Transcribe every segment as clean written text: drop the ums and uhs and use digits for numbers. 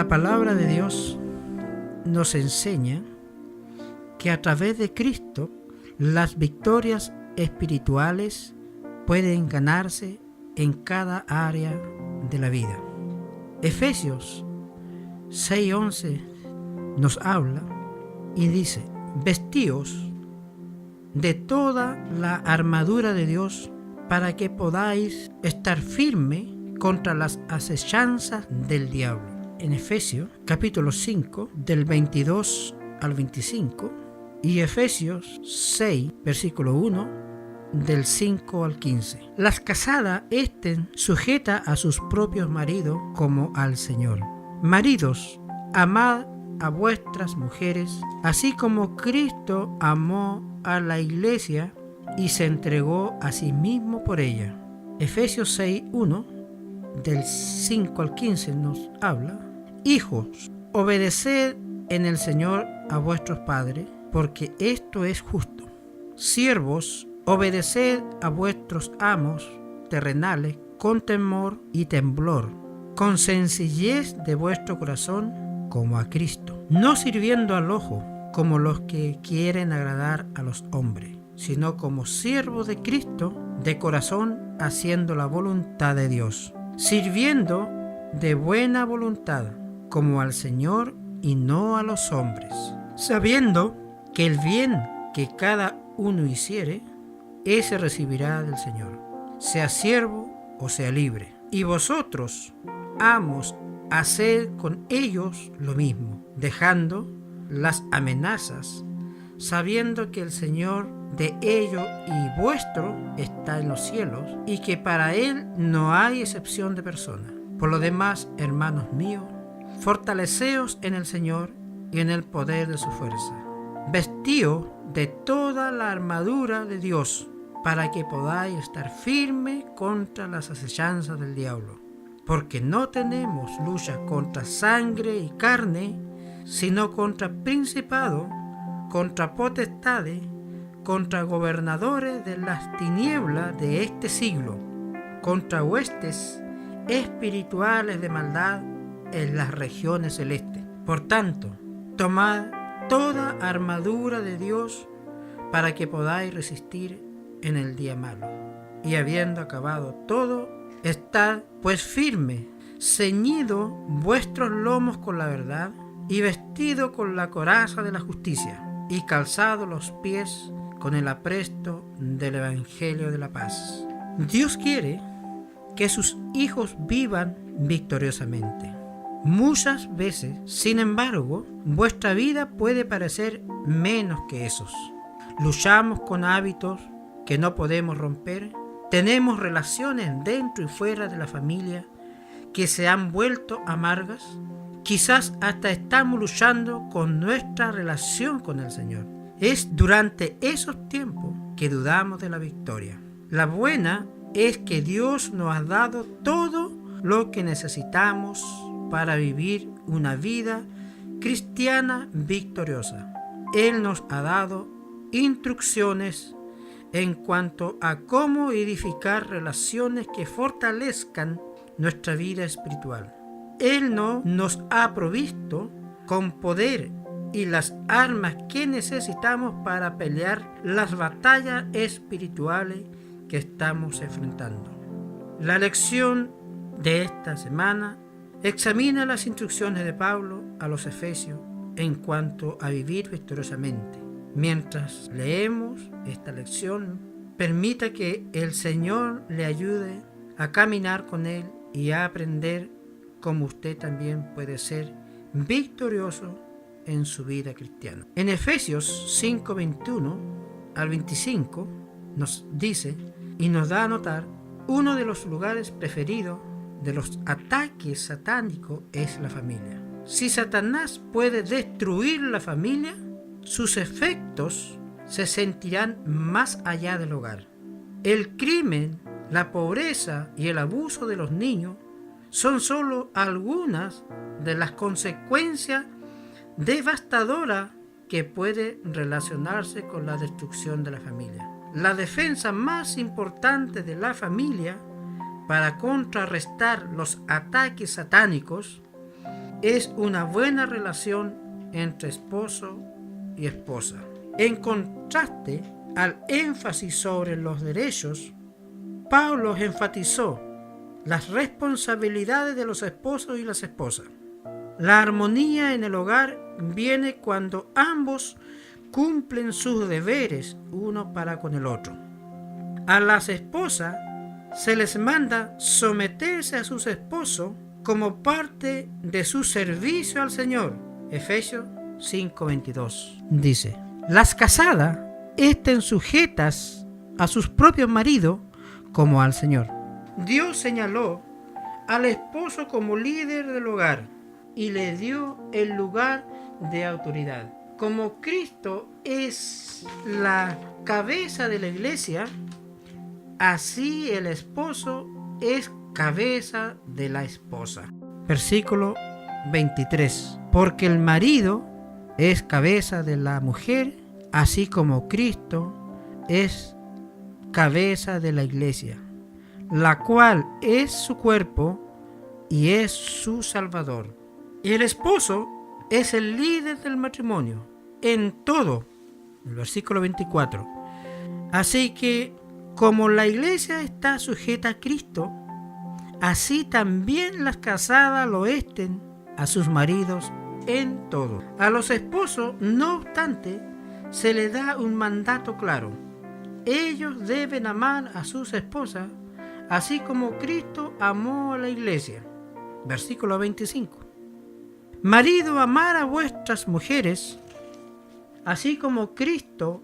La palabra de Dios nos enseña que a través de Cristo las victorias espirituales pueden ganarse en cada área de la vida. Efesios 6:11 nos habla y dice: vestíos de toda la armadura de Dios para que podáis estar firme contra las acechanzas del diablo. En Efesios capítulo 5 del 22 al 25 y Efesios 6 versículo 1 del 5 al 15. Las casadas estén sujetas a sus propios maridos como al Señor. Maridos, amad a vuestras mujeres, así como Cristo amó a la iglesia y se entregó a sí mismo por ella. Efesios 6:1 del 5 al 15 nos habla: hijos, obedeced en el Señor a vuestros padres, porque esto es justo. Siervos, obedeced a vuestros amos terrenales con temor y temblor, con sencillez de vuestro corazón, como a Cristo, no sirviendo al ojo como los que quieren agradar a los hombres, sino como siervos de Cristo de corazón, haciendo la voluntad de Dios, sirviendo de buena voluntad como al Señor y no a los hombres, sabiendo que el bien que cada uno hiciere, ese recibirá del Señor, sea siervo o sea libre. Y vosotros, amos, haced con ellos lo mismo, dejando las amenazas, sabiendo que el Señor de ellos y vuestro está en los cielos, y que para Él no hay excepción de persona. Por lo demás, hermanos míos, fortaleceos en el Señor y en el poder de su fuerza. Vestíos de toda la armadura de Dios, para que podáis estar firmes contra las acechanzas del diablo. Porque no tenemos lucha contra sangre y carne, sino contra principados, contra potestades, contra gobernadores de las tinieblas de este siglo, contra huestes espirituales de maldad en las regiones celestes. Por tanto, tomad toda armadura de Dios para que podáis resistir en el día malo. Y habiendo acabado todo, estad pues firme, ceñido vuestros lomos con la verdad, y vestido con la coraza de la justicia, y calzado los pies con el apresto del Evangelio de la paz. Dios quiere que sus hijos vivan victoriosamente. Muchas veces, sin embargo, vuestra vida puede parecer menos que esos. Luchamos con hábitos que no podemos romper. Tenemos relaciones dentro y fuera de la familia que se han vuelto amargas. Quizás hasta estamos luchando con nuestra relación con el Señor. Es durante esos tiempos que dudamos de la victoria. La buena es que Dios nos ha dado todo lo que necesitamos para vivir una vida cristiana victoriosa. Él nos ha dado instrucciones en cuanto a cómo edificar relaciones que fortalezcan nuestra vida espiritual. Él nos ha provisto con poder y las armas que necesitamos para pelear las batallas espirituales que estamos enfrentando. La lección de esta semana examina las instrucciones de Pablo a los Efesios en cuanto a vivir victoriosamente. Mientras leemos esta lección, permita que el Señor le ayude a caminar con Él y a aprender cómo usted también puede ser victorioso en su vida cristiana. En Efesios 5:21 al 25 nos dice y nos da a notar: uno de los lugares preferidos de los ataques satánicos es la familia. Si Satanás puede destruir la familia, sus efectos se sentirán más allá del hogar. El crimen, la pobreza y el abuso de los niños son solo algunas de las consecuencias devastadoras que puede relacionarse con la destrucción de la familia. La defensa más importante de la familia para contrarrestar los ataques satánicos es una buena relación entre esposo y esposa. En contraste al énfasis sobre los derechos, Pablo enfatizó las responsabilidades de los esposos y las esposas. La armonía en el hogar viene cuando ambos cumplen sus deberes uno para con el otro. A las esposas se les manda someterse a sus esposos como parte de su servicio al Señor. Efesios 5:22 dice: las casadas estén sujetas a sus propios maridos como al Señor. Dios señaló al esposo como líder del hogar y le dio el lugar de autoridad. Como Cristo es la cabeza de la iglesia, así el esposo es cabeza de la esposa. Versículo 23. Porque el marido es cabeza de la mujer, así como Cristo es cabeza de la iglesia, la cual es su cuerpo y es su Salvador. El esposo es el líder del matrimonio en todo. El versículo 24. Así que, como la iglesia está sujeta a Cristo, así también las casadas lo estén a sus maridos en todo. A los esposos, no obstante, se les da un mandato claro. Ellos deben amar a sus esposas, así como Cristo amó a la iglesia. Versículo 25. Marido, amar a vuestras mujeres, así como Cristo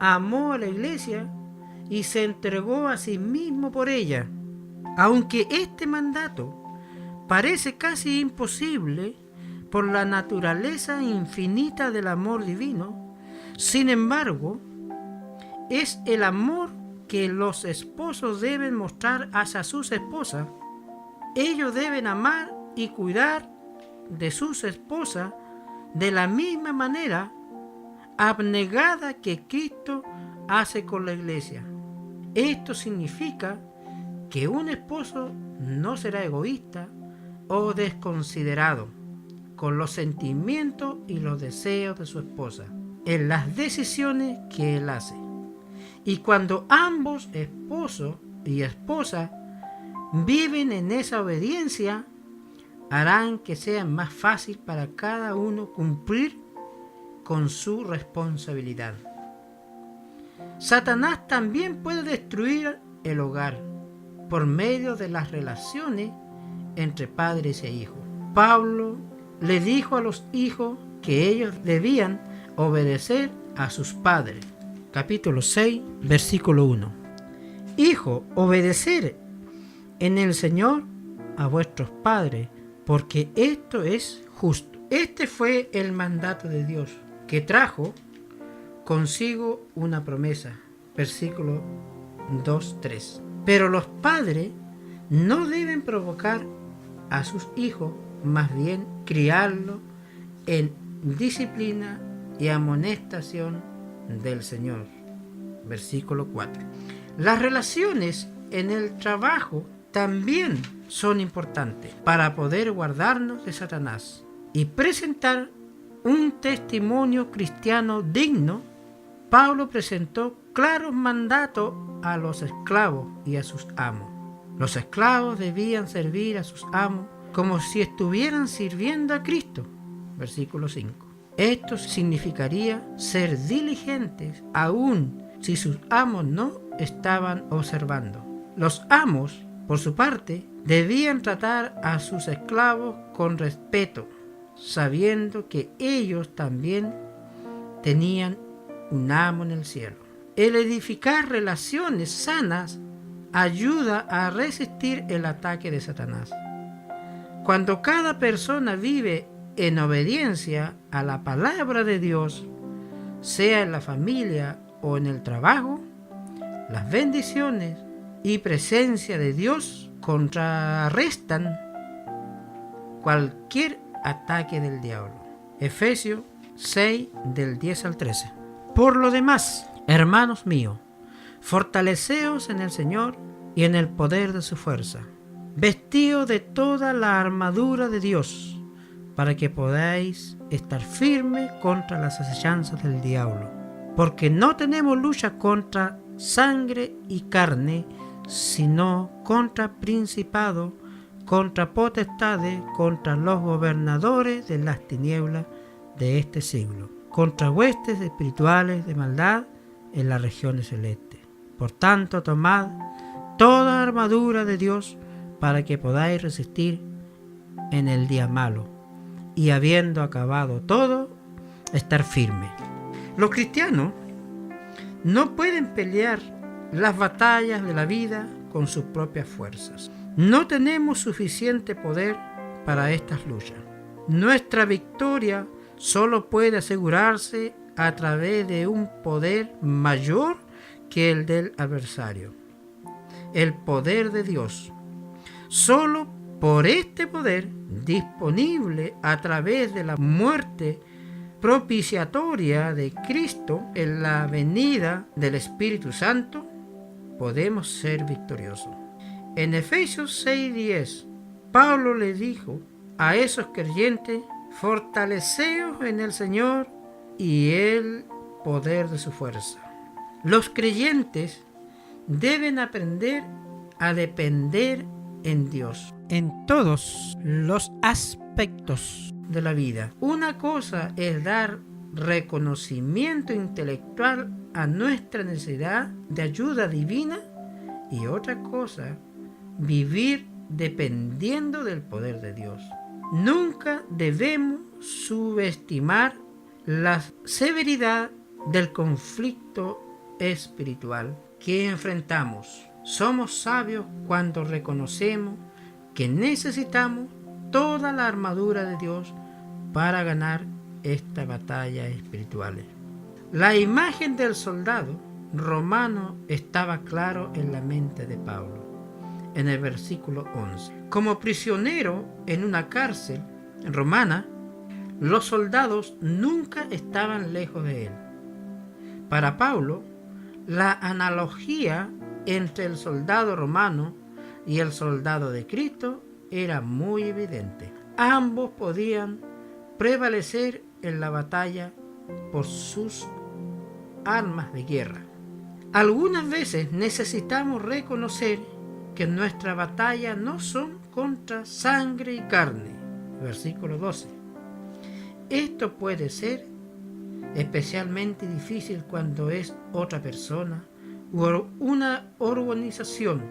amó a la iglesia y se entregó a sí mismo por ella. Aunque este mandato parece casi imposible por la naturaleza infinita del amor divino, sin embargo, es el amor que los esposos deben mostrar hacia sus esposas. Ellos deben amar y cuidar de sus esposas de la misma manera abnegada que Cristo hace con la iglesia. Esto significa que un esposo no será egoísta o desconsiderado con los sentimientos y los deseos de su esposa en las decisiones que él hace. Y cuando ambos, esposo y esposa, viven en esa obediencia, harán que sea más fácil para cada uno cumplir con su responsabilidad. Satanás también puede destruir el hogar por medio de las relaciones entre padres e hijos. Pablo le dijo a los hijos que ellos debían obedecer a sus padres. Capítulo 6, versículo 1. Hijo, obedecer en el Señor a vuestros padres, porque esto es justo. Este fue el mandato de Dios, que trajo consigo una promesa. Versículo 2-3. Pero los padres no deben provocar a sus hijos, más bien criarlos en disciplina y amonestación del Señor. Versículo 4. Las relaciones en el trabajo también son importantes para poder guardarnos de Satanás y presentar un testimonio cristiano digno. Pablo presentó claros mandatos a los esclavos y a sus amos. Los esclavos debían servir a sus amos como si estuvieran sirviendo a Cristo. Versículo 5. Esto significaría ser diligentes aun si sus amos no estaban observando. Los amos, por su parte, debían tratar a sus esclavos con respeto, sabiendo que ellos también tenían un amo en el cielo. El edificar relaciones sanas ayuda a resistir el ataque de Satanás. Cuando cada persona vive en obediencia a la palabra de Dios, sea en la familia o en el trabajo, las bendiciones y presencia de Dios contrarrestan cualquier ataque del diablo. Efesios 6, del 10 al 13. Por lo demás, hermanos míos, fortaleceos en el Señor y en el poder de su fuerza. Vestidos de toda la armadura de Dios, para que podáis estar firmes contra las acechanzas del diablo. Porque no tenemos lucha contra sangre y carne, sino contra principados, contra potestades, contra los gobernadores de las tinieblas de este siglo, contra huestes espirituales de maldad en las regiones celestes. Por tanto, tomad toda armadura de Dios para que podáis resistir en el día malo, y habiendo acabado todo, estar firme. Los cristianos no pueden pelear las batallas de la vida con sus propias fuerzas. No tenemos suficiente poder para estas luchas. Nuestra victoria solo puede asegurarse a través de un poder mayor que el del adversario, el poder de Dios. Solo por este poder, disponible a través de la muerte propiciatoria de Cristo en la venida del Espíritu Santo, podemos ser victoriosos. En Efesios 6:10, Pablo le dijo a esos creyentes: fortaleceos en el Señor y el poder de su fuerza. Los creyentes deben aprender a depender en Dios en todos los aspectos de la vida. Una cosa es dar reconocimiento intelectual a nuestra necesidad de ayuda divina, y otra cosa, vivir dependiendo del poder de Dios. Nunca debemos subestimar la severidad del conflicto espiritual que enfrentamos. Somos sabios cuando reconocemos que necesitamos toda la armadura de Dios para ganar esta batalla espiritual. La imagen del soldado romano estaba claro en la mente de Pablo. En el versículo 11. Como prisionero en una cárcel romana, los soldados nunca estaban lejos de él. Para Pablo, la analogía entre el soldado romano y el soldado de Cristo era muy evidente. Ambos podían prevalecer en la batalla por sus armas de guerra. Algunas veces necesitamos reconocer que nuestra batalla no son contra sangre y carne. Versículo 12. Esto puede ser especialmente difícil cuando es otra persona u una organización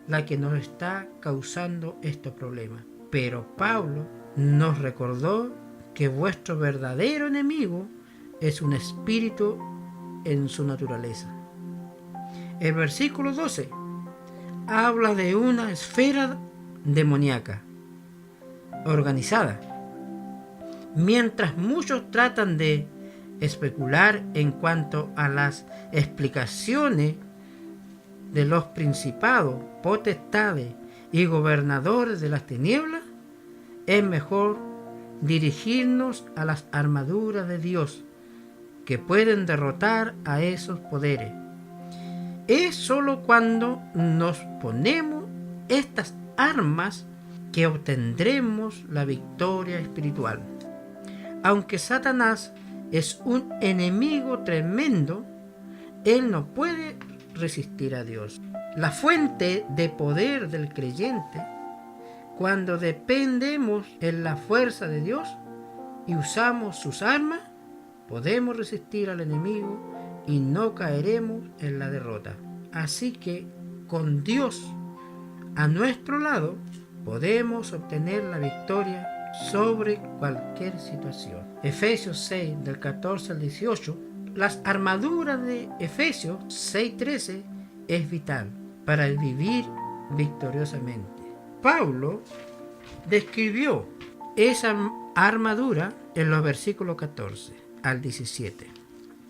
la que nos está causando estos problemas. Pero Pablo nos recordó que vuestro verdadero enemigo es un espíritu en su naturaleza. El versículo 12 habla de una esfera demoníaca organizada. Mientras muchos tratan de especular en cuanto a las explicaciones de los principados, potestades y gobernadores de las tinieblas, es mejor dirigirnos a las armaduras de Dios que pueden derrotar a esos poderes. Es sólo cuando nos ponemos estas armas que obtendremos la victoria espiritual. Aunque Satanás es un enemigo tremendo, él no puede resistir a Dios. La fuente de poder del creyente, cuando dependemos en la fuerza de Dios y usamos sus armas, podemos resistir al enemigo y no caeremos en la derrota. Así que con Dios a nuestro lado podemos obtener la victoria sobre cualquier situación. Efesios 6 del 14 al 18. Las armaduras de Efesios 6:13 es vital para vivir victoriosamente. Pablo describió esa armadura en los versículos 14 al 17.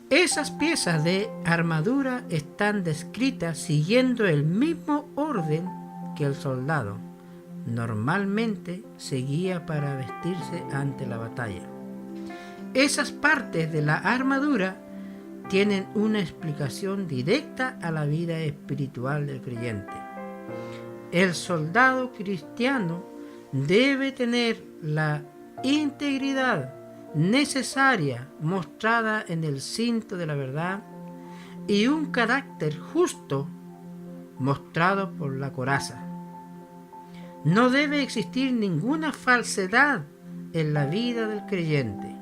Esas piezas de armadura están descritas siguiendo el mismo orden que el soldado normalmente seguía para vestirse ante la batalla. Esas partes de la armadura tienen una explicación directa a la vida espiritual del creyente. El soldado cristiano debe tener la integridad necesaria mostrada en el cinto de la verdad y un carácter justo mostrado por la coraza. No debe existir ninguna falsedad en la vida del creyente.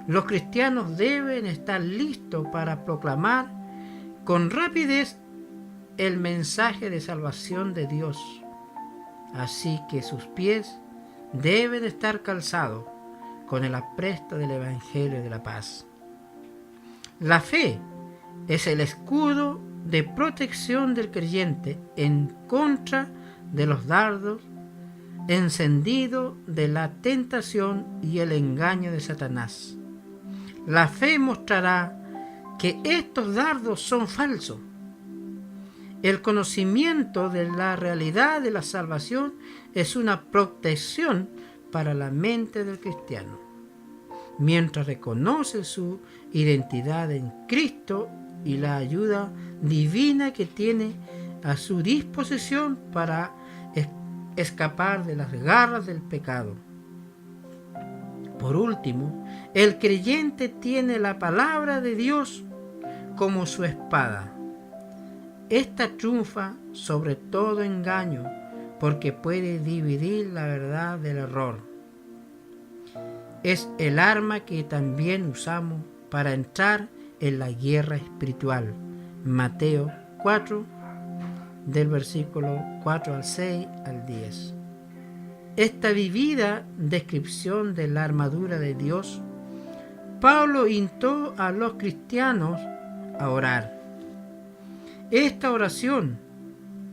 Los cristianos deben estar listos para proclamar con rapidez el mensaje de salvación de Dios. Así que sus pies deben estar calzados con el apresto del Evangelio de la paz. La fe es el escudo de protección del creyente en contra de los dardos encendidos de la tentación y el engaño de Satanás. La fe mostrará que estos dardos son falsos. El conocimiento de la realidad de la salvación es una protección para la mente del cristiano. Mientras reconoce su identidad en Cristo y la ayuda divina que tiene a su disposición para escapar de las garras del pecado. Por último, el creyente tiene la palabra de Dios como su espada. Esta triunfa sobre todo engaño porque puede dividir la verdad del error. Es el arma que también usamos para entrar en la guerra espiritual. Mateo 4, del versículo 4 al 6 al 10. Esta vivida descripción de la armadura de Dios, Pablo instó a los cristianos a orar. Esta oración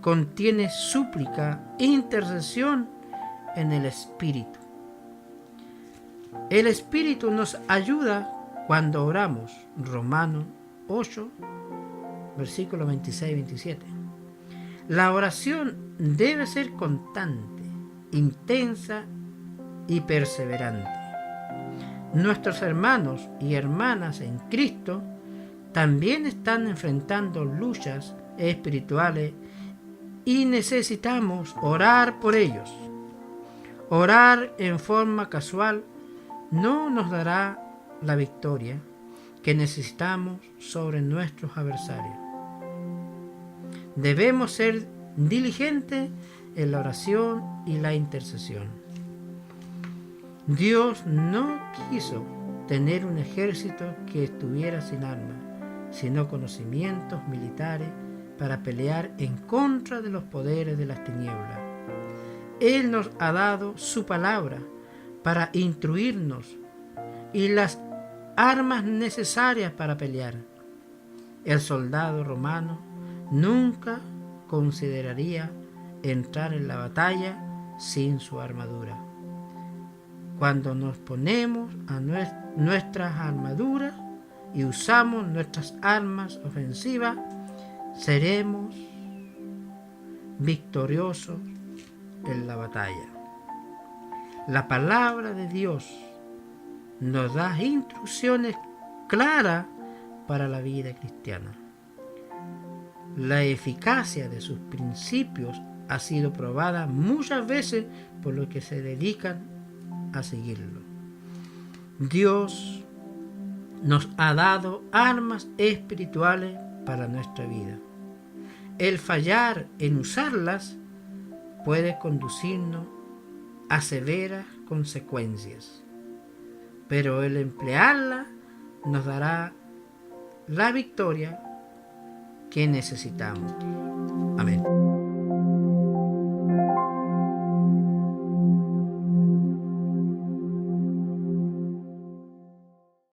contiene súplica e intercesión en el Espíritu. El Espíritu nos ayuda cuando oramos. Romanos 8, versículos 26 y 27. La oración debe ser constante, intensa y perseverante. Nuestros hermanos y hermanas en Cristo también están enfrentando luchas espirituales y necesitamos orar por ellos. Orar en forma casual no nos dará la victoria que necesitamos sobre nuestros adversarios. Debemos ser diligentes en la oración y la intercesión. Dios no quiso tener un ejército que estuviera sin armas, sino conocimientos militares para pelear en contra de los poderes de las tinieblas. Él nos ha dado su palabra para instruirnos y las armas necesarias para pelear. El soldado romano nunca consideraría entrar en la batalla sin su armadura. Cuando nos ponemos a nuestras armaduras y usamos nuestras armas ofensivas, seremos victoriosos en la batalla. La palabra de Dios nos da instrucciones claras para la vida cristiana. La eficacia de sus principios ha sido probada muchas veces por los que se dedican a seguirlo. Dios nos ha dado armas espirituales para nuestra vida. El fallar en usarlas puede conducirnos a severas consecuencias, pero el emplearlas nos dará la victoria que necesitamos. Amén.